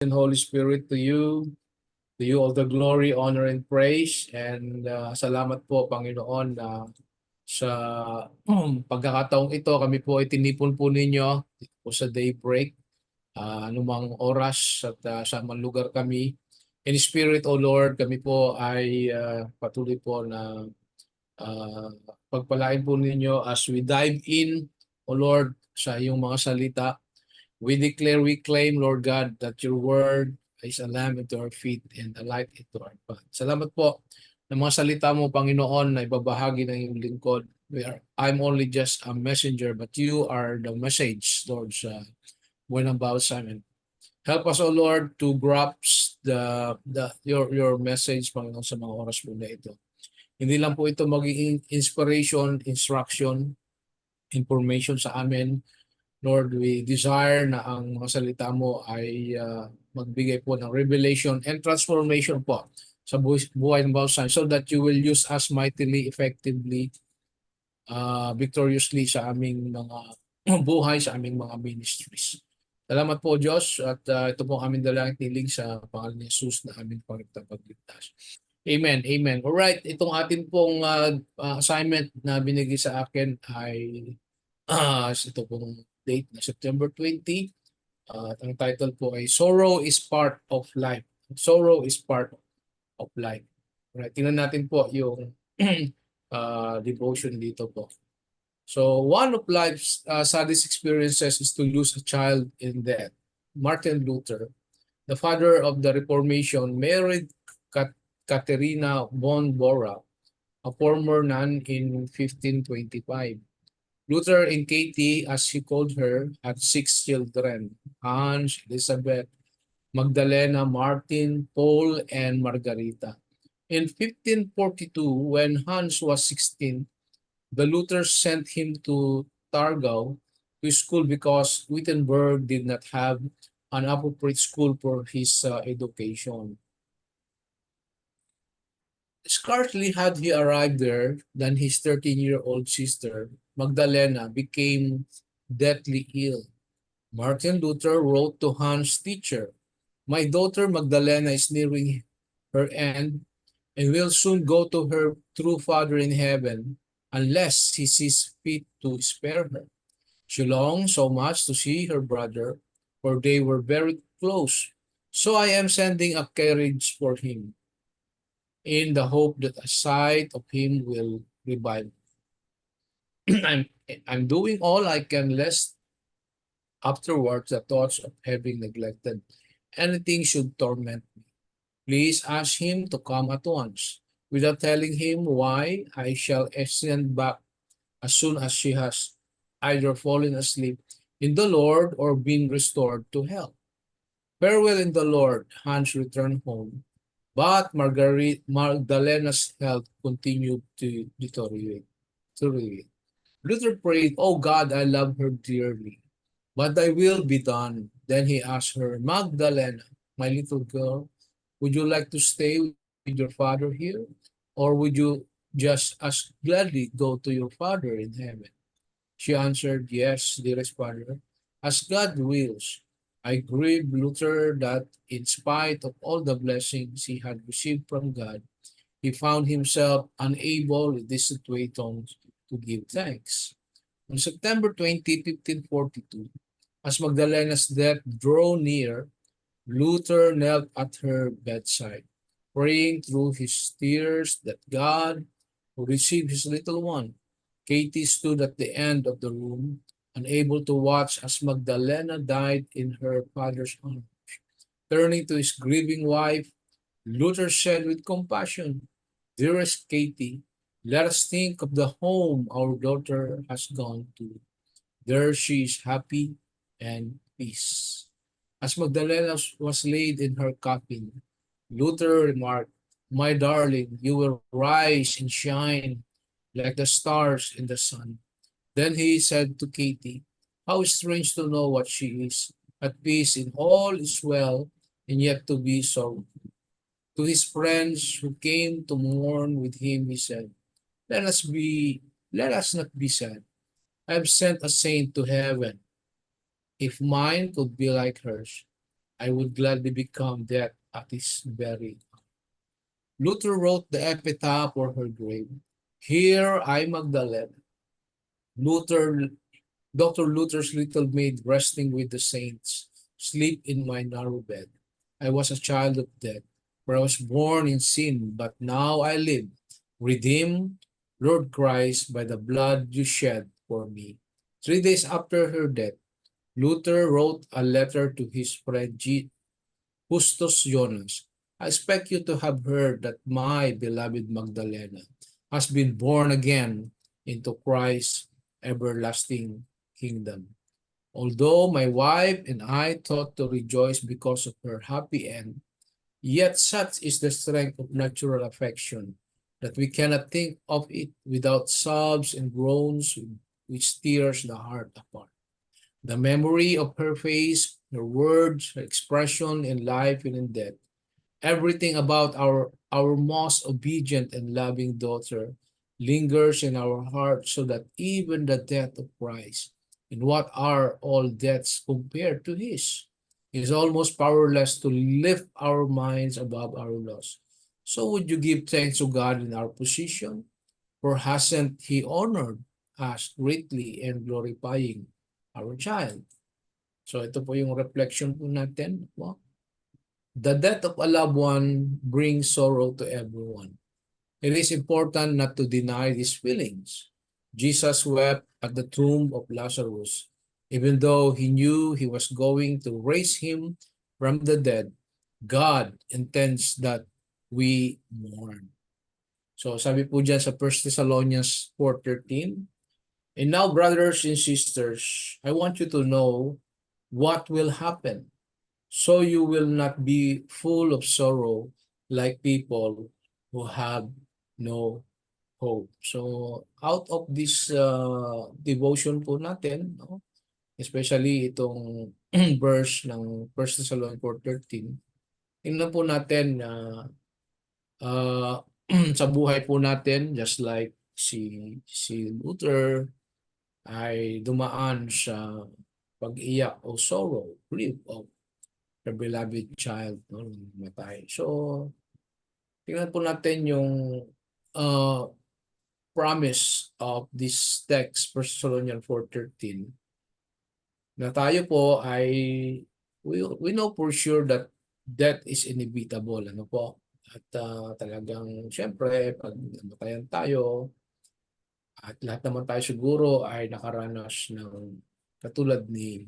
and Holy Spirit to you all the glory, honor, and praise. And salamat po, Panginoon, na sa pagkakataong ito, kami po ay tinipon po ninyo dito po sa daybreak, anumang oras at sa man lugar kami. In Spirit, O Lord, kami po ay patuloy po na ah, pagpalain po ninyo as we dive in, O Lord, sa iyong mga salita. We declare, we claim, Lord God, that your word is a lamp into our feet and a light into our path. Salamat po ng mga salita mo, Panginoon, na ibabahagi ng iyong lingkod. I'm only just a messenger, but you are the message, Lord, sa buwan ng bawat sa amin. Help us, O Lord, to grasp your message, Panginoon, sa mga oras po na ito. Hindi lang po ito magiging inspiration, instruction, information sa amin. Lord, we desire na ang mga salita mo ay magbigay po ng revelation and transformation po sa buhay ng bawat isa so that you will use us mightily, effectively, victoriously sa aming mga buhay, sa aming mga ministries. Salamat po, Diyos, at ito po aming dalangin tiling sa pangalan ni Jesus na aming pagligtas. Amen, amen. Alright, itong atin pong assignment na binigay sa akin ay ito pong date na September 20. At ang title po ay Sorrow is Part of Life. Sorrow is Part of Life. Alright, tingnan natin po yung devotion dito po. So, one of life's saddest experiences is to lose a child in death. Martin Luther, the father of the Reformation, married Katerina von Bora, a former nun in 1525. Luther and Katie, as he called her, had 6 children: Hans, Elizabeth, Magdalena, Martin, Paul, and Margarita. In 1542, when Hans was 16, the Luthers sent him to Targau to school because Wittenberg did not have an appropriate school for his education. Scarcely had he arrived there than his 13-year-old sister, Magdalena, became deathly ill. Martin Luther wrote to Hans' teacher, "My daughter Magdalena is nearing her end and will soon go to her true Father in heaven unless he sees fit to spare her. She longed so much to see her brother, for they were very close. So I am sending a carriage for him, in the hope that a sight of him will revive him. I'm doing all I can lest afterwards the thoughts of having neglected anything should torment me. Please ask him to come at once. Without telling him why, I shall send back as soon as she has either fallen asleep in the Lord or been restored to health." Farewell in the Lord. Hans returned home, but Magdalena's health continued to deteriorate. Luther prayed, "Oh God, I love her dearly, but thy will be done." Then he asked her, "Magdalena, my little girl, would you like to stay with your father here? Or would you just as gladly go to your father in heaven?" She answered, "Yes, dearest father, as God wills." I grieved Luther that in spite of all the blessings he had received from God, he found himself unable in this situation to give thanks. On September 20, 1542, as Magdalena's death drew near, Luther knelt at her bedside, praying through his tears that God would receive his little one. Katie stood at the end of the room, unable to watch as Magdalena died in her father's arms. Turning to his grieving wife, Luther said with compassion, "Dearest Katie, let us think of the home our daughter has gone to. There she is happy and peace." As Magdalena was laid in her coffin, Luther remarked, "My darling, you will rise and shine like the stars in the sun." Then he said to Katie, "How strange to know what she is, at peace in all is well, and yet to be so." To his friends who came to mourn with him, he said, Let us not be sad. I have sent a saint to heaven. If mine could be like hers, I would gladly become that at his very. Luther wrote the epitaph for her grave. Here I Magdalene. Luther, Dr. Luther's little maid resting with the saints, sleep in my narrow bed. I was a child of death, for I was born in sin, but now I live, redeemed, Lord Christ, by the blood you shed for me. 3 days after her death, Luther wrote a letter to his friend Justus Jonas. I expect you to have heard that my beloved Magdalena has been born again into Christ's everlasting kingdom. Although my wife and I thought to rejoice because of her happy end, yet such is the strength of natural affection that we cannot think of it without sobs and groans which tears the heart apart. The memory of her face, her words, her expression in life and in death, everything about our most obedient and loving daughter lingers in our hearts so that even the death of Christ, and what are all deaths compared to his, is almost powerless to lift our minds above our loss. So would you give thanks to God in our position? For hasn't he honored us greatly in glorifying our child? So ito po yung reflection po natin. The death of a loved one brings sorrow to everyone. It is important not to deny these feelings. Jesus wept at the tomb of Lazarus. Even though he knew he was going to raise him from the dead, God intends that we mourn. So sabi po dyan sa 1 Thessalonians 4:13, and now brothers and sisters, I want you to know what will happen, so you will not be full of sorrow like people who have no hope. So out of this devotion po natin, no, especially itong verse ng 1 Thessalonians 4:13, tingnan po natin na sa buhay po natin, just like si Luther ay dumaan sa pag-iyak o sorrow, grief of the beloved child, no, namatay. So, tingnan po natin yung uh, promise of this text, 1 Thessalonians 4:13, na tayo po ay, we know for sure that death is inevitable. Ano po? At talagang, syempre, pag namatayan tayo, at lahat naman tayo siguro ay nakaranas ng katulad ni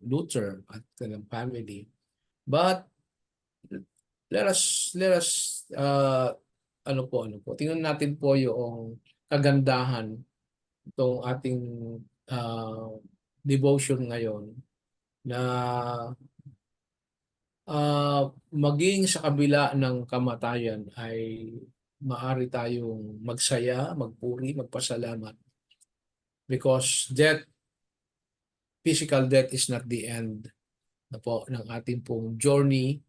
Luther at kanyang family. But let us ano po tingnan natin po yung kagandahan itong ating devotion ngayon na maging sa kabila ng kamatayan ay maaari tayong magsaya, magpuri, magpasalamat, because physical death is not the end na po ng ating pong journey,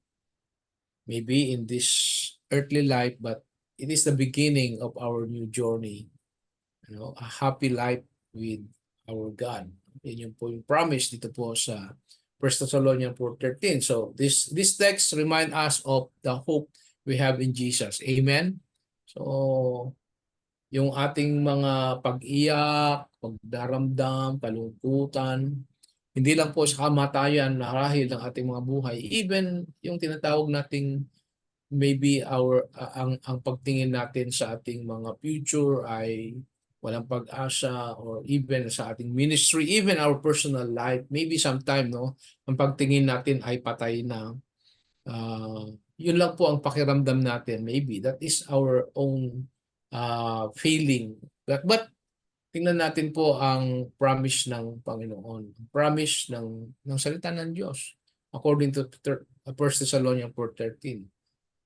maybe in this earthly life, but it is the beginning of our new journey, a happy life with our God. Yan yung po yung promise dito po sa 1 Thessalonians 4:13. So this text remind us of the hope we have in Jesus. Amen. So yung ating mga pag-iyak, pagdaramdam, kalungkutan, hindi lang po sa kamatayan na rahil ng ating mga buhay, even yung tinatawag nating maybe ang pagtingin natin sa ating mga future ay walang pag-asa, or even sa ating ministry, even our personal life, maybe sometime, no, ang pagtingin natin ay patay na. Yun lang po ang pakiramdam natin. Maybe that is our own feeling. But tingnan natin po ang promise ng Panginoon, promise ng salita ng Diyos. According to 1 Thessalonians 4:13,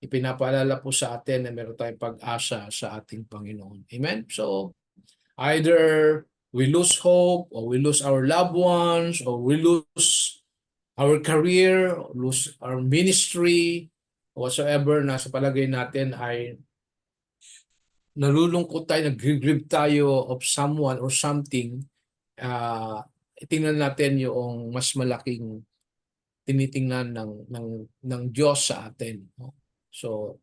ipinapaalala po sa atin na meron tayong pag-asa sa ating Panginoon. Amen? So, either we lose hope, or we lose our loved ones, or we lose our career, or lose our ministry, whatsoever na sa palagay natin ay nalulungkot tayo, nag-grieve tayo of someone or something, tingnan natin yung mas malaking tinitingnan ng Diyos sa atin. No? So,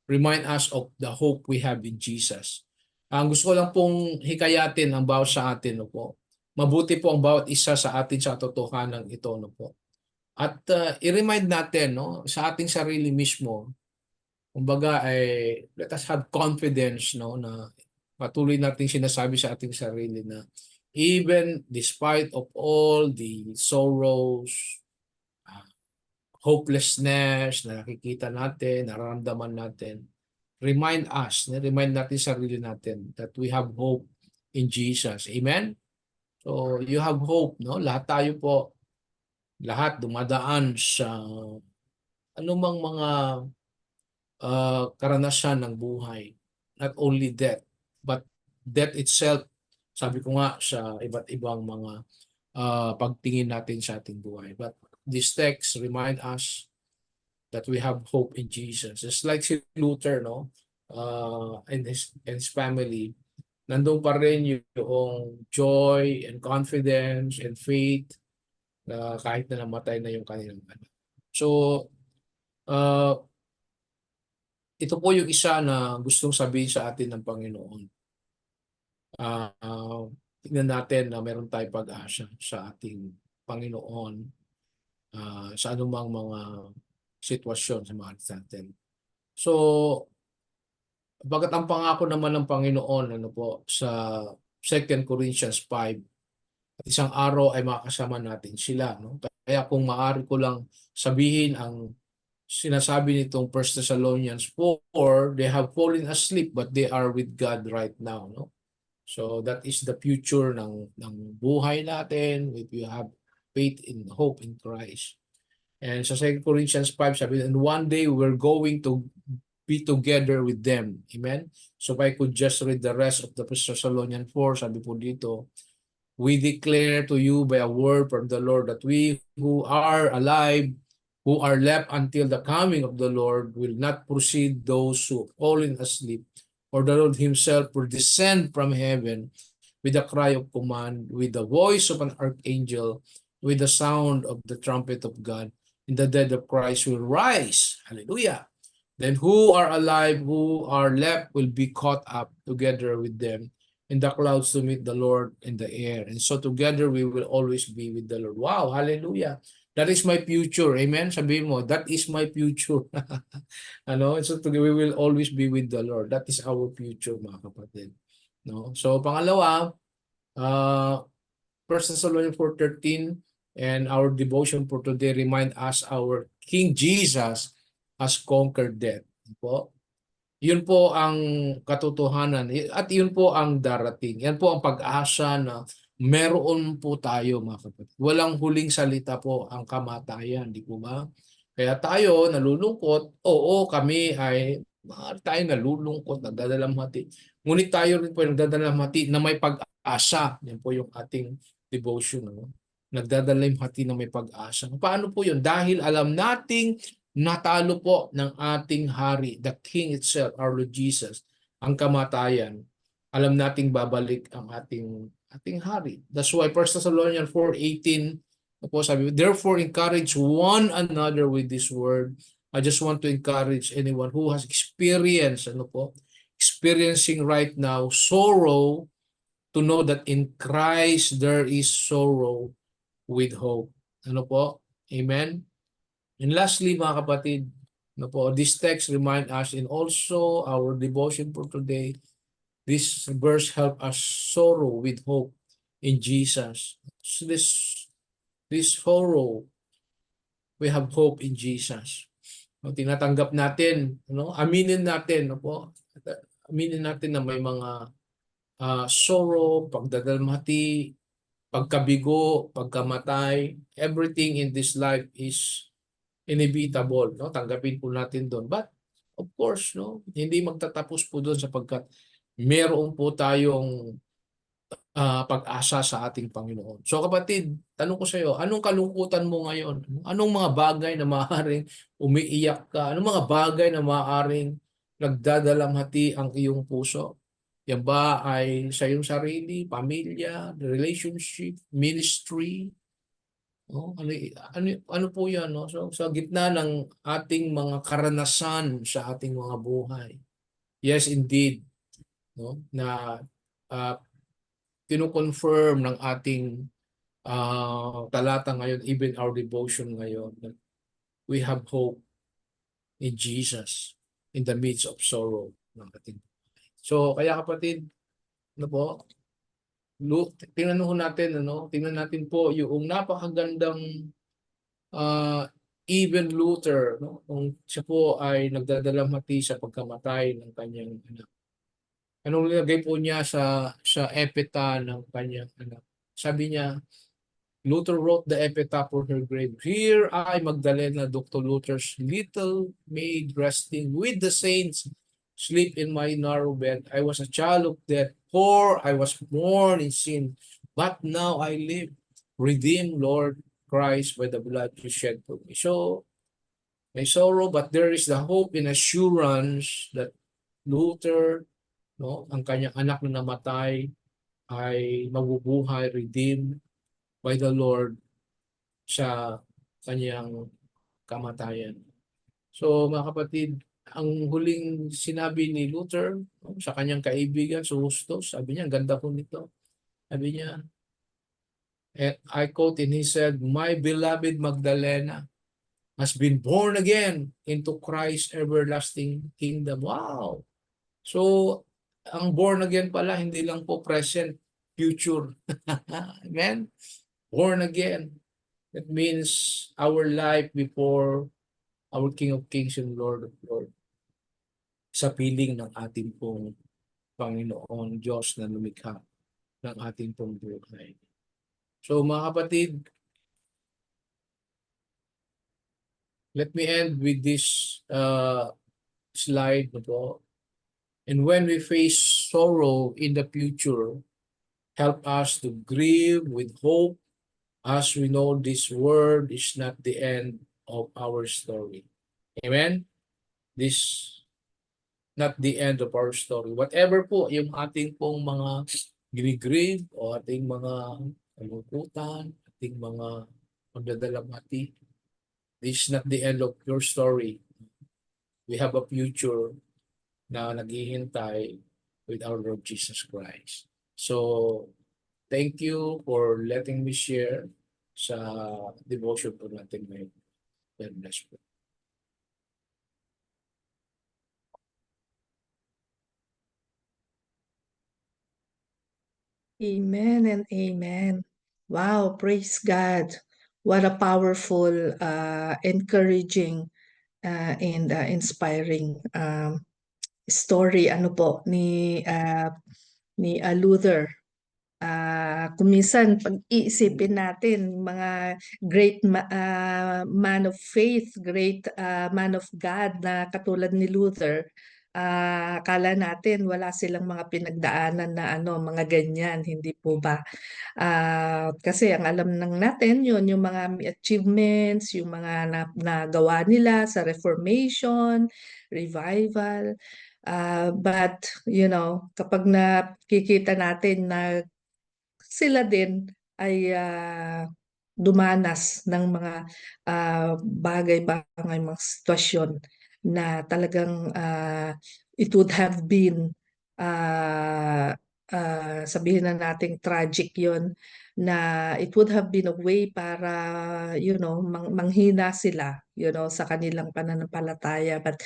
remind us of the hope we have in Jesus. Ang gusto ko lang pong hikayatin ang bawat sa atin, no po. Mabuti po ang bawat isa sa atin sa totohanan ito, no po. At i-remind natin, no, sa ating sarili mismo, kumbaga let us have confidence, no, na patuloy nating sinasabi sa ating sarili na even despite of all the sorrows, hopelessness na nakikita natin, nararamdaman natin, remind natin sarili natin that we have hope in Jesus. Amen? So, you have hope, no? Lahat tayo po, lahat dumadaan sa anumang mga karanasan ng buhay. Not only death, but death itself, sabi ko nga sa iba't ibang mga pagtingin natin sa ating buhay. But this text remind us that we have hope in Jesus. It's like si Luther, no? And his family, nandun pa rin yung joy and confidence and faith na kahit na namatay na yung kanilang anak. So, ito po yung isa na gustong sabihin sa atin ng Panginoon. Tingnan natin na meron tayong pag-asa sa ating Panginoon sa anumang mga sitwasyon sa mga natin. So, bagat ang pangako naman ng Panginoon ano po sa 2 Corinthians 5, at isang araw ay makasama natin sila. No? Kaya kung maaari ko lang sabihin ang sinasabi nitong 1 Thessalonians 4, they have fallen asleep but they are with God right now. No? So that is the future ng buhay natin if you have faith in hope in Christ. And sa 2 Corinthians 5 sabi, and one day we're going to be together with them. Amen? So if I could just read the rest of the 1 Thessalonians 4, sabi po dito, we declare to you by a word from the Lord that we who are alive, who are left until the coming of the Lord, will not precede those who have fallen asleep. For the Lord himself will descend from heaven with a cry of command, with the voice of an archangel, with the sound of the trumpet of God, and the dead of Christ will rise. Hallelujah. Then who are alive, who are left, will be caught up together with them in the clouds to meet the Lord in the air. And so together we will always be with the Lord. Wow, hallelujah. That is my future. Amen. Sabihin mo, that is my future. Ano? So we will always be with the Lord. That is our future, mga kapatid. No? So pangalawa, 1 Thessalonians 4:13 and our devotion for today remind us our King Jesus has conquered death. Po. Yun po ang katotohanan at yun po ang darating. Yan po ang pag-asa na meron po tayo, mga kapatid. Walang huling salita po ang kamatayan, di po ba? Kaya tayo nalulungkot, oo, kami ay tayo nalulungkot, nagdadalamhati. Ngunit tayo rin po nagdadalamhati na may pag-asa. Yan po yung ating devotion. No? Nagdadalamhati na may pag-asa. Paano po yun? Dahil alam nating natalo po ng ating hari, the King itself, our Lord Jesus, ang kamatayan. Alam nating babalik ang ating hari. That's why 1 Thessalonians 4:18 po sabi, therefore encourage one another with this word. I just want to encourage anyone who has experiencing right now sorrow, to know that in Christ there is sorrow with hope. Ano po? Amen? And lastly, mga kapatid, this text remind us and also our devotion for today, this verse help us sorrow with hope in Jesus. So this sorrow, we have hope in Jesus. Tinatanggap natin, aminin natin, aminin natin na may mga sorrow, pagdadalmati, pagkabigo, pagkamatay, everything in this life is inevitable, tanggapin po natin doon. But of course, hindi magtatapos po doon sapagkat meron po tayong pag-asa sa ating Panginoon. So kapatid, tanong ko sa iyo, anong kalungkutan mo ngayon? Anong mga bagay na maaaring umiiyak ka? Anong mga bagay na maaaring nagdadalamhati ang iyong puso? Yan ba ay sa iyong sarili, pamilya, relationship, ministry, Oh, ano po 'yan, no? So sa gitna ng ating mga karanasan sa ating mga buhay. Yes, indeed, no? Na ah, kino-confirm ng ating talata ngayon, even our devotion ngayon, that we have hope in Jesus in the midst of sorrow ng ating. So kaya kapatid, ano po, tingnan ho natin, ano, tingnan natin po yung napakagandang even Luther, no, nung siya po ay nagdadalamhati sa pagkamatay ng kanyang anak. Anong nilagay po niya sa epitaph ng kanyang anak? Sabi niya, Luther wrote the epitaph for her grave. Here I, Magdalena, Dr. Luther's little maid, resting with the saints, sleep in my narrow bed. I was a child of death, for I was born in sin, but now I live, redeemed, Lord Christ, by the blood you shed for me. So, may sorrow, but there is the hope and assurance that Luther, no, ang kanyang anak na namatay, ay mabubuhay, redeemed by the Lord sa kanyang kamatayan. So mga kapatid, ang huling sinabi ni Luther, no, sa kanyang kaibigan, si Justus, sabi niya, ang ganda po nito. Sabi niya, and I quote, and he said, "My beloved Magdalena has been born again into Christ's everlasting kingdom." Wow! So, ang born again pala, hindi lang po present, future. Amen? Born again. That means our life before our King of Kings and Lord of Lords, sa piling ng ating pong Panginoon Diyos na lumikha ng ating pong buhay. So mga kapatid, let me end with this slide na po. And when we face sorrow in the future, help us to grieve with hope, as we know this world is not the end of our story. Amen? This not the end of our story. Whatever po yung ating pong mga grieve o ating mga kalungkutan, ating mga pagdadalamhati, this is not the end of your story. We have a future na naghihintay with our Lord Jesus Christ. So, thank you for letting me share sa devotion po natin ngayon. God bless you. Amen and amen. Wow, praise God. What a powerful, encouraging, and inspiring story ano po ni Luther. Kung minsan pag-iisipin natin mga great man of faith, great man of God na katulad ni Luther, akala natin wala silang mga pinagdaanan na mga ganyan, hindi po ba? Kasi ang alam lang natin yun, yung mga achievements, yung mga nagawa nila sa Reformation, Revival. But, kapag nakikita natin na sila din ay dumanas ng mga bagay-bagay, mga sitwasyon na talagang it would have been sabihin na nating tragic yon, na it would have been a way para manghina sila sa kanilang pananampalataya, but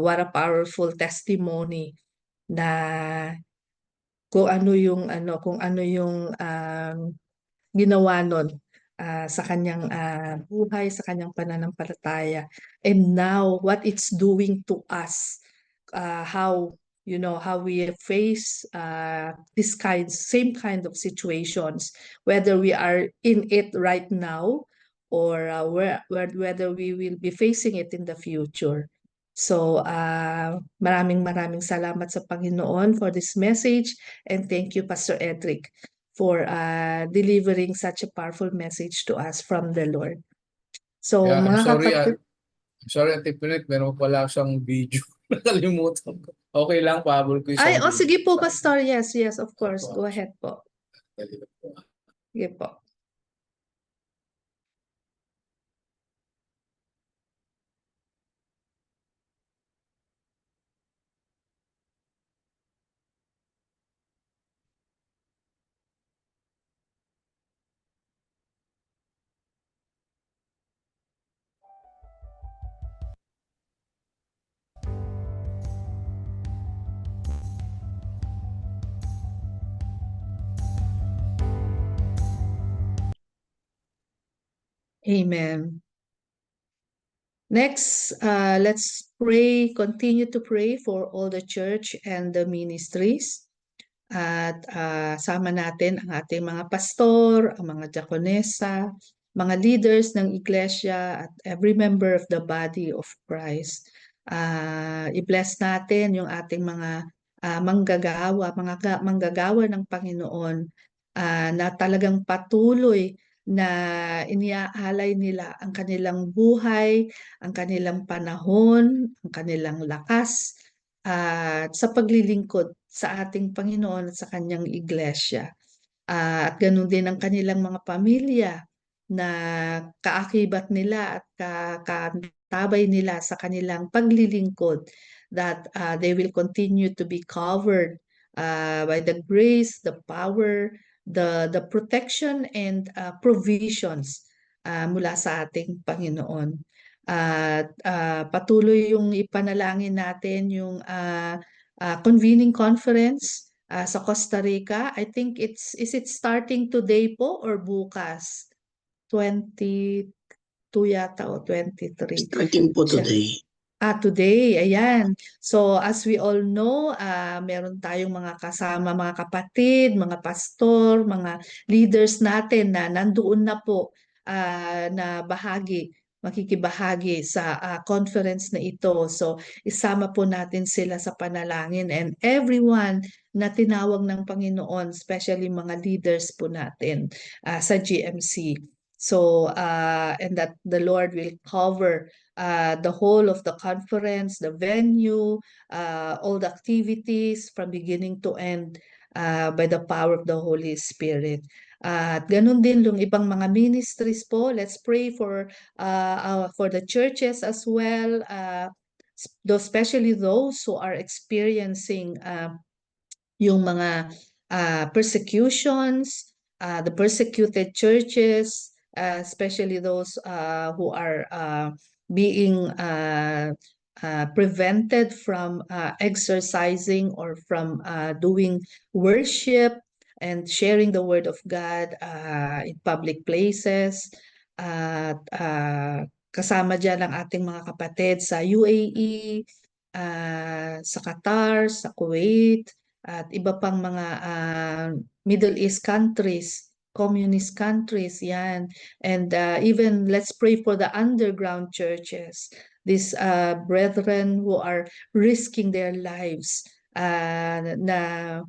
what a powerful testimony na kung ano yung ginawa nun sa kanyang buhay, sa kanyang pananampalataya. And now what it's doing to us, how how we face same kind of situations, whether we are in it right now or whether we will be facing it in the future. So, maraming salamat sa Panginoon for this message, and thank you, Pastor Edric, for delivering such a powerful message to us from the Lord. So, Yeah, I'm mga sorry, kapatid, sorry Ate Pinet, meron pala siyang video. Nakalimutan ko. Okay lang, pahabol ko isang video. sige po, Pastor. Yes, of course. Opo. Go ahead po. Dali lang po. Sige po. Amen. Next, let's pray, continue to pray for all the church and the ministries. At sama natin ang ating mga pastor, ang mga diakonesa, mga leaders ng iglesia at every member of the body of Christ. I-bless natin yung ating mga manggagawa ng Panginoon na talagang patuloy na iniaalay nila ang kanilang buhay, ang kanilang panahon, ang kanilang lakas at sa paglilingkod sa ating Panginoon at sa kanyang iglesia. At ganun din ang kanilang mga pamilya na kaakibat nila at katabay nila sa kanilang paglilingkod, that they will continue to be covered by the grace, the power, the protection and provisions mula sa ating Panginoon. At patuloy yung ipanalangin natin yung convening conference sa Costa Rica. I think is it starting today po or bukas? 22 yata o 23. Starting po today. Today, ayan. So as we all know, meron tayong mga kasama, mga kapatid, mga pastor, mga leaders natin na nandoon na po na makikibahagi sa conference na ito. So isama po natin sila sa panalangin and everyone na tinawag ng Panginoon, especially mga leaders po natin sa GMC. So and that the Lord will cover the whole of the conference, the venue, all the activities from beginning to end by the power of the Holy Spirit. At ganun din yung ibang mga ministries po. Let's pray for the churches as well, especially those who are experiencing yung mga persecutions, the persecuted churches, especially those who are being prevented from exercising or from doing worship and sharing the word of God in public places. Kasama dyan ang ating mga kapatid sa UAE, sa Qatar, sa Kuwait, at iba pang mga Middle East countries, communist countries, yan. And even let's pray for the underground churches, these brethren who are risking their lives na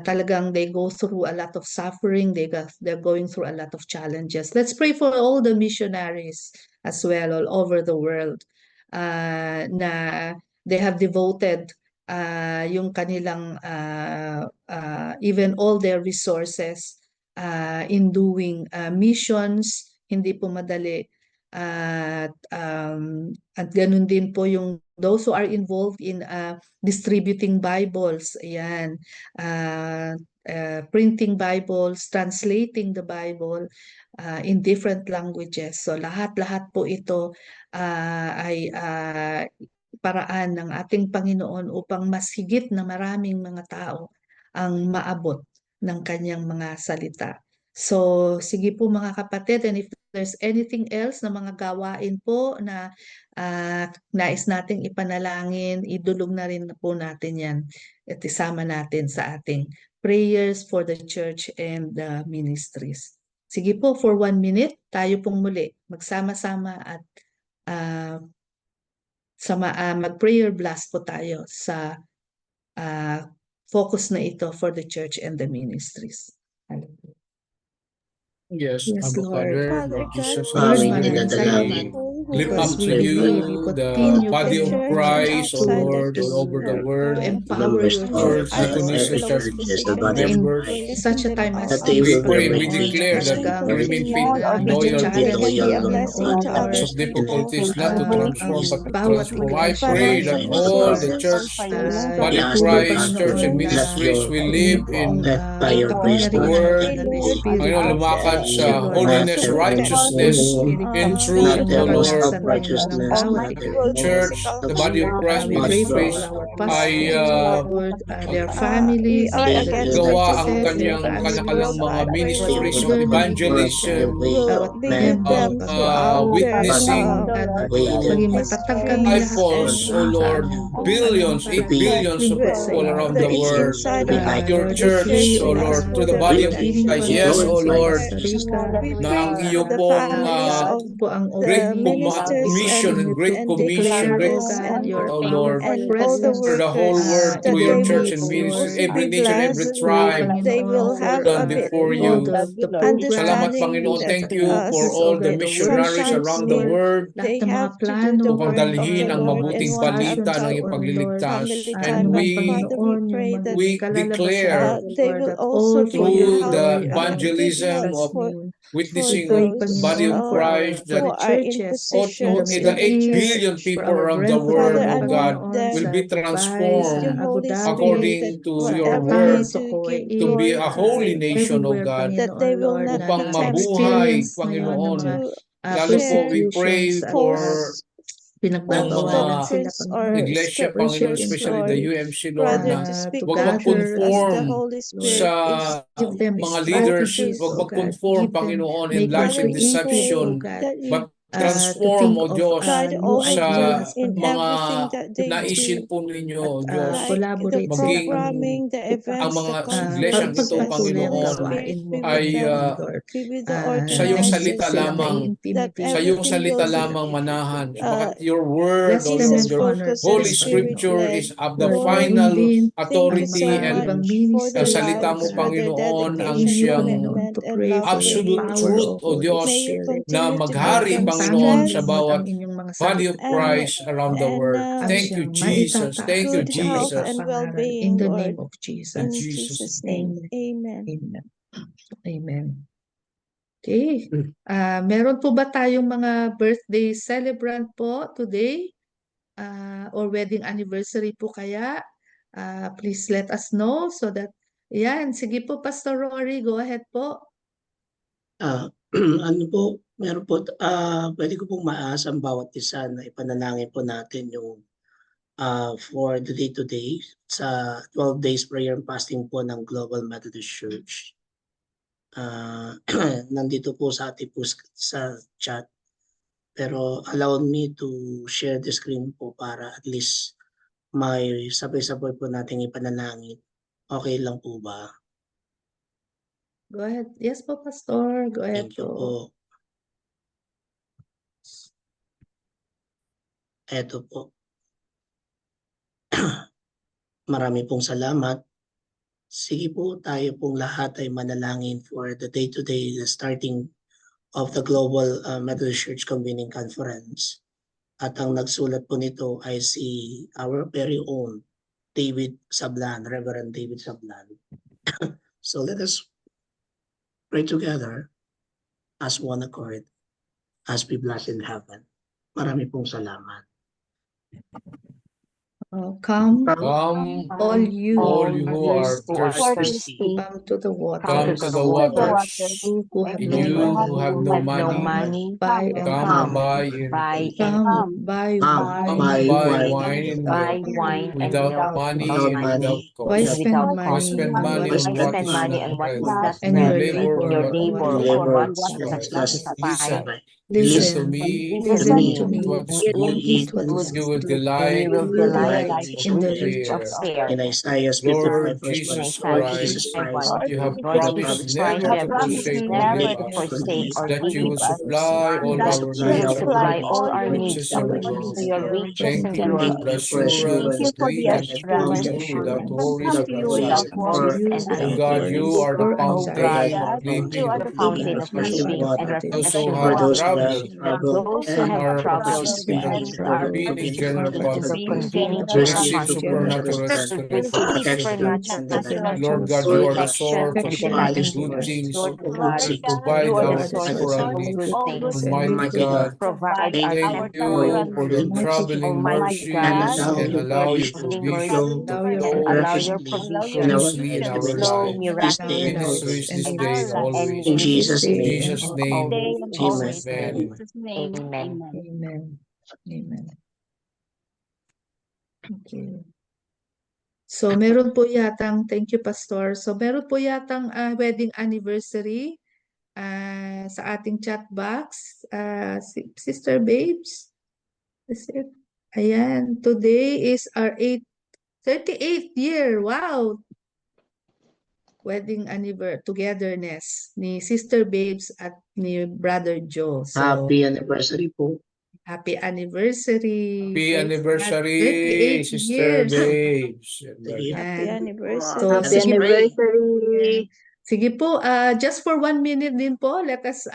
talagang they go through a lot of suffering, they're going through a lot of challenges. Let's pray for all the missionaries as well all over the world na they have devoted yung kanilang even all their resources in doing missions. Hindi po madali. At ganun din po yung those who are involved in distributing Bibles, ayan, printing Bibles, translating the Bible in different languages. So lahat-lahat po ito ay paraan ng ating Panginoon upang mas higit na maraming mga tao ang maabot ng kanyang mga salita. So sige po mga kapatid, and if there's anything else na mga gawain po na nais nating ipanalangin, idulog na rin po natin yan at isama natin sa ating prayers for the church and the ministries. Sige po, for 1 minute, tayo pong muli magsama-sama at mag-prayer blast po tayo sa focus na ito for the church and the ministries. Hallelujah. Yes, Yes, Abba Lord. Father, Father Lord God, Jesus, Lord, Aming maraming dinadalangin. salamat lift because up to we you believe we the continue body of church Christ, O outside Lord, of this all over the world, world, to God. empower your restore church, church, deaconesses, every Close church churches, the them body of and members. Christ, such a lifting them time all as that they up We this, will be pray, we ready Panginoon, declare that and talagang we remain continue everything faithful and to loyal nag-challenge to take kami, the loyal in blessing Panginoon, to Lord, times others of to difficulties, not to transform but to bawat transform. I iglesia, Father, pray we that pray Panginoon, that all all the restore. churches church, We body of ask, ituloy, Lord Christ, Father, church and Panginoon, let ministries your will live yung in let by your grace, the kapangyarihan Lord, ng Word, banal na Espiritu. Panginoon, lumakad Thank you, sa Lord, not holiness, their own righteousness, will, in Pilipinas, truth, not O their own Lord. sa name ng righteousness, bawat that their isa. Church, names the body of Christ We pray for Ministries all our ay pastors, Lord, their We families, are Brother against gawa ang Joseph, their kanyang family, kanilang mga Lord, ministries of whatever the needs evangelism, will bawat lead member, them throughout their witnessing maging matatag kami lahat sa disciples, inyo, O Lord, kung billions, anong 8 billions of lingkod sa people inyo. around the the east world. inside be and out. like Your Lord, we church, pray O also Lord, to for the the body of healing Christ. Yes, O concerns, Lord, Brother Rica, We na pray ang for iyo the pong families of ito po ang great the opening, ministers mission and great and the commission, declare, great O elders God, your O power, Lord, your and all the presence for the whole workers world in that through their your they church would and midst, ministry, Lord. every be nation, every blessed, Pray, tribe, they Panginoon, will for have done before all you. the Salamat, programs, understanding Panginoon. that Thank you for activities, all all the the missionaries workshops, sometimes around the Lord, world lahat they ng mga have to do plano, the upang work of dalhin the ang Lord and mabuting one at a balita discussions, ng time, doon, Lord, ipagligtas. family And time. yung But we Father, we Panginoon, yung pray that declare kalalabasan, they Lord, will that all also for be your through the glory having alone, in evangelism Jesus' indignance of name. We witnessing pray, the those body of Panginoon, Christ for that who the are in churches in the positions the Middle to 8 East, billion for people our around the brethren, world, Father, oh God, anoint Panginoon, will sa them. be Dubai, Use sa the transformed Abu Holy Dhabi, Spirit that according to sa your whatever they word Qatar, sa do, give to be Kuwait, a glory to holy you, nation, oh everywhere, God, that they Panginoon, will Lord, not na be upang tempted mabuhay, na-experience ngayon ng mga Panginoon. to Lalo po, share we pray persecutions at for false yung false mga pinagbabawalan sila, doctrines or Panginoon, iglesia, Panginoon, scriptures, especially Lord. the persecution, UMC, Lord, Rather na to speak to wag the truth gather as the mag-conform Holy Lord, sa Spirit is give them mga leaders, strategies, wag oh is. God, mag-conform, give them, Panginoon, in make them lies Father, and we creative, oh pray deception, God, that you but to transform, think O of Diyos, guide new all of them ideas, sa in Panginoon, mga everything that they naisin do, po ninyo, at O Diyos. like the collaborate sila, Maging Panginoon. programming, the ang events, the mga iglesyang ito, conferences. Pagpatuloy ang Holy Panginoon, Spirit, gawain mo, be with ay them, Panginoon, Lord. be with the sa iyong Hindi salita organizers, sila lamang, that mai-intimidate, sa iyong everything hindi salita will sila lamang manahan. uh, Sabagat your word, bless O them Lord, and Jesus your honor focused them, and Holy spirit Panginoon. Scripture led. is of the Lord, Lord, final convince thank you yung so authority mga much ibang and for the ministers, salita oh mo, lives, God, for their Panginoon, ang continue, dedication and, siyang Panginoon, and, to and pray love for for your absolute you. power, truth, O O Holy May Diyos, you Spirit. na continue to Huwag give maghari, them kang Panginoon, tangi, sa strength Lord, ang bawat inyong mga body of salita, and Christ Panginoon. around the and world. Ang Thank you, siyang Jesus. maitataas Thank you, at good siyang health Jesus. and maipapangaral in well-being, the Lord. name of In In Jesus. Jesus' Jesus' name. name, Amen. amen. Amen. Amen. Okay. Meron po ba tayong mga birthday celebrant po today? Or wedding anniversary po kaya? Please let us know so that, yan, sige po, Pastor Rory, go ahead po. Ano po, meron po, pwede ko pong maasa ang bawat isa na ipanalangin po natin yung for the day-to-day sa 12 days prayer and fasting po ng Global Methodist Church. Nandito po sa ating po sa chat, pero allow me to share the screen po para at least may sabay-sabay po nating ipanalangin. Okay lang po ba? Go ahead. Yes po, Pastor. Go ahead Thank you po. po. Eto po. Marami pong salamat. Sige po, tayo pong lahat ay manalangin for the day-to-day, the starting of the Global Methodist Church Convening Conference. At ang nagsulat po nito ay si our very own David Sablan, Reverend David Sablan. So let us pray together as one accord, as we bless in heaven. Marami pong salamat. Come, Come, all you all you who are thirsty, come to the water. come to the waters. Who have And no you money, who have no money, buy and come buy drink. and Come, buy Come, wine buy and wine and milk without without money without and without money. why cost. spend Why money spend on money what on is what not is not bread, bread, and and your labor on labor what on what will will Labor satisfy. satisfy. Listen, listen to listen, me, listen and to eat me, what is and good. eat what is You will good. delight You will delight in the there. riches. In Isaiah 55 Lord verse 1, Jesus Lord Jesus Christ, Christ, you have you have promised promised never to Promise forsake or never leave to us, forsake that you will us. supply you all will our supply needs our according needs to your according riches to and your According riches to glory. and your glory. riches Thank and you for Thank the you glory. for assurance assurance that we that can Yes, can for come approach the to you without you assurance worries without or worries that we can or anxiety. use O without God, you worries are the or for God, fountain anxiety. you of are living fountain You water. of you living are the water. fountain Also of For have those living who have traveled water. traveled and and are Yes, participating participating in in the the convening convening general conference, conference convening to receive receive general supernatural supernatural strength, strength. protection, and Lord supernatural God, you are the protection source of all and good provision things of good to things. provide you our are the source temporal of all needs. good things, and we Almighty Almighty pray God, God, thank thank you for you your for the mighty traveling and mercies allow and your allow your provision provision to allow to your flow flow miraculously in our closely in lives our this lives, in day our and lives ministries always. and this in day and this always. In in this Jesus' In day name, and Jesus' name, always. amen. amen. Amen. Amen. Amen. Okay. So meron po yatang, thank you Pastor. So meron po yatang wedding anniversary sa ating chat box. Sister Babes. Is it? Ayan, today is our 38th year. Wow! Wedding anniversary togetherness ni Sister Babes at ni Brother Joe. So Happy anniversary po. happy anniversary. Happy Praise God. anniversary, 38 Sister years. Babes. Sige. Happy Yan. anniversary. So, Happy sige po. anniversary. Sige po, just for 1 minute din po, let us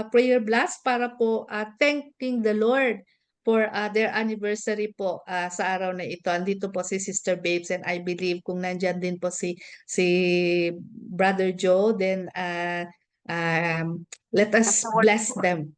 prayer blast para po thanking the Lord for their anniversary po sa araw na ito. Andito po si Sister Babes and I believe kung nandyan din po si Brother Joe, then let us bless them.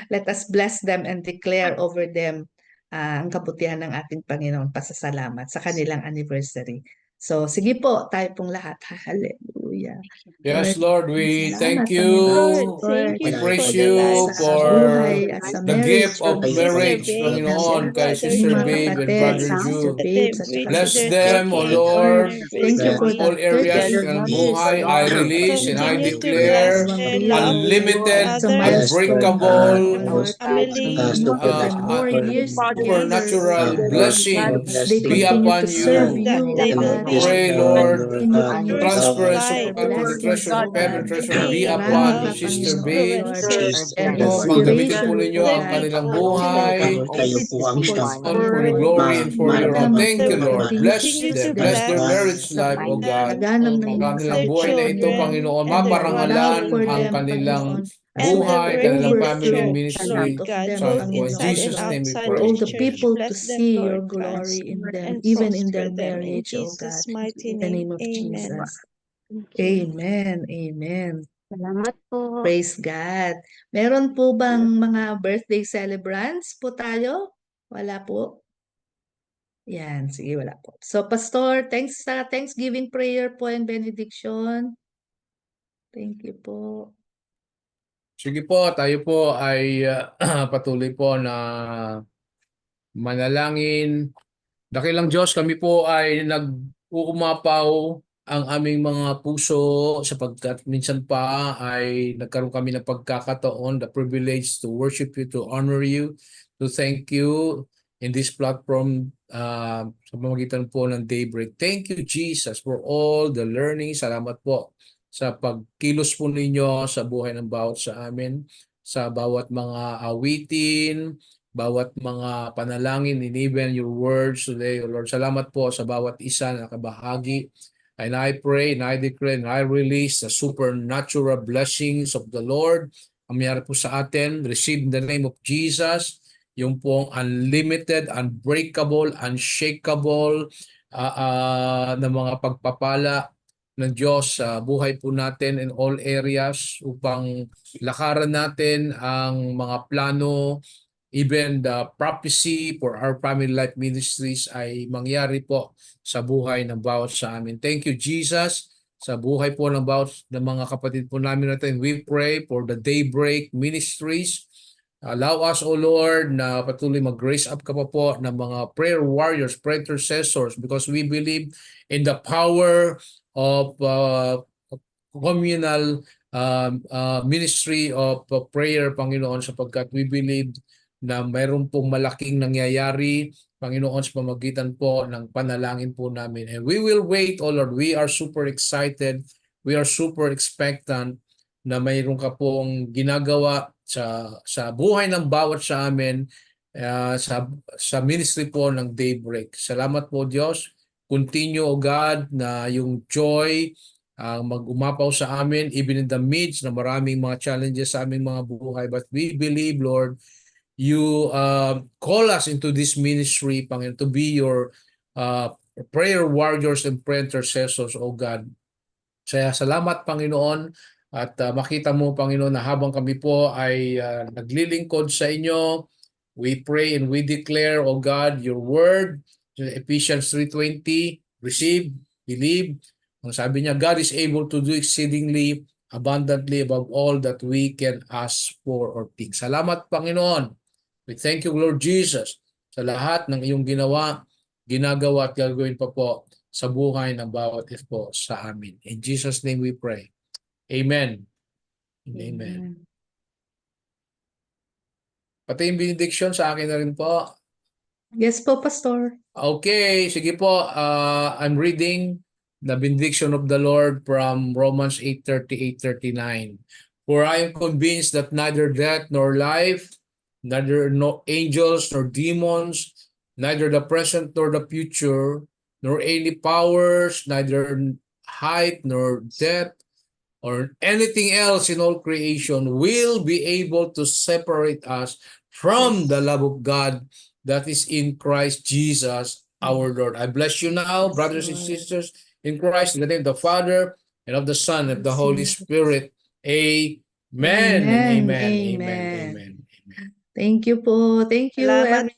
Let us bless them and declare over them ang kabutihan ng ating Panginoon, pasasalamat sa kanilang anniversary. So, sige po, tayo pong lahat. Hallelujah. Yes, Lord, we Salamat, thank you. Panginoon. Thank We you praise for you the life Sa for buhay at sa the marriage. gift of Sister marriage, Babes Panginoon, and kay Brother Sister Mga Joe, Babe and kapatid, Brother si Sister Jude. that they Babes at saka reached Bless si their them, O 38th Lord. Thank you for In anniversary all the areas 38 and years, buhay, Lord. I release and I Continue to declare bless Dalawang their real, love for each unlimited, it's a other, milestone, unbreakable, Lord. family, More super and more years together, supernatural Lord. blessings They be continue upon to serve you. that you, O they will God. I live pray, And Lord, continue, a Panginoon, to virtuous transference speak of your life, blessings, penetration, O God. penetration be free upon Marami of pa, Sister Panginoon, Babe. Lord. influences And Oh, pagamitin po inspiration, ninyo O ang Thank God. you kanilang for their buhay Kayo po ang siyang for your glory and for your honor. Salamat, Thank you, Lord. Lord. Continue to Bless continue bless to them. them Bless their bless marriage sa life, O God. pagganap ng Ang inyong kanilang their buhay na ito, kapatiran. children Panginoon, and their Allow maparangalan for ang them, grandchildren kanilang Panginoon, and their buhay, kanilang working over family and flow church, out ministry. Lord of God, them, So, both po, in Panginoon, inside and Jesus' Lord. name we outside For the all pray. the church. people to Bless them, see your Lord God, glory in them, and even in their prosper them. In marriage, oh God. Jesus' mighty In the name, name of amen. Jesus. Amen. Amen. Salamat po. Praise God. Meron po bang mga birthday celebrants po tayo? Wala po? Yan, sige, wala po. So, Pastor, thanks sa Thanksgiving prayer po and benediction. Thank you po. Sige po, tayo po ay patuloy po na manalangin. Dakilang Diyos, kami po ay nag-uumapaw ang aming mga puso sapagkat minsan pa ay nagkaroon kami ng pagkakataon, the privilege to worship you, to honor you, to thank you in this platform sa pamamagitan po ng Daybreak. Thank you, Jesus, for all the learning. Salamat po sa pagkilos po ninyo sa buhay ng bawat sa amin, sa bawat mga awitin, bawat mga panalangin, and even your words today, O Lord. Salamat po sa bawat isa na nakabahagi. And I pray, and I declare, and I release the supernatural blessings of the Lord. Ang mayroon po sa atin, receive in the name of Jesus, yung pong unlimited, unbreakable, unshakable na mga pagpapala ng Diyos sa buhay po natin in all areas upang lakaran natin ang mga plano, even the prophecy for our family life ministries ay mangyari po sa buhay ng bawat sa amin. Thank you, Jesus, sa buhay po ng bawat ng mga kapatid po namin natin. We pray for the Daybreak Ministries. Allow us, O Lord, na patuloy mag-raise up ka pa po ng mga prayer warriors, prayer intercessors, because we believe in the power of communal ministry of prayer, Panginoon, sapagkat we believe na mayroon pong malaking nangyayari, Panginoon, sa pamagitan po ng panalangin po namin. And we will wait, O Lord. We are super excited. We are super expectant na mayroon ka pong ginagawa sa buhay ng bawat sa amin sa ministry po ng Daybreak. Salamat po, Diyos. Continue, O God, na yung joy mag-umapaw sa amin even in the midst na maraming mga challenges sa aming mga buhay. But we believe, Lord, you call us into this ministry, Panginoon, to be your prayer warriors and prayer intercessors, O God. Kaya salamat, Panginoon, at makita mo, Panginoon, na habang kami po ay naglilingkod sa inyo, we pray and we declare, O God, your word, Ephesians 3:20, receive, believe. Ang sabi niya, God is able to do exceedingly abundantly above all that we can ask for or think. Salamat, Panginoon, We thank you, Lord Jesus, sa lahat ng iyong ginagawa at gagawin pa po sa buhay ng bawat isa po sa amin. In Jesus' name we pray. Amen. And amen. Pati yung benediction sa akin na rin po. Yes po, Pastor. Okay, sige po. I'm reading the benediction of the Lord from Romans 8:38, 39. For I am convinced that neither death nor life, neither no angels nor demons, neither the present nor the future, nor any powers, neither height nor depth, or anything else in all creation will be able to separate us from the love of God that is in Christ Jesus our Lord. I bless you now, brothers and Lord. sisters in Christ, in the name of the Father and of the Son and of the Holy Spirit. Amen and Amen. amen. Amen. Amen. Amen. Amen. Thank you po. Thank you, Salamat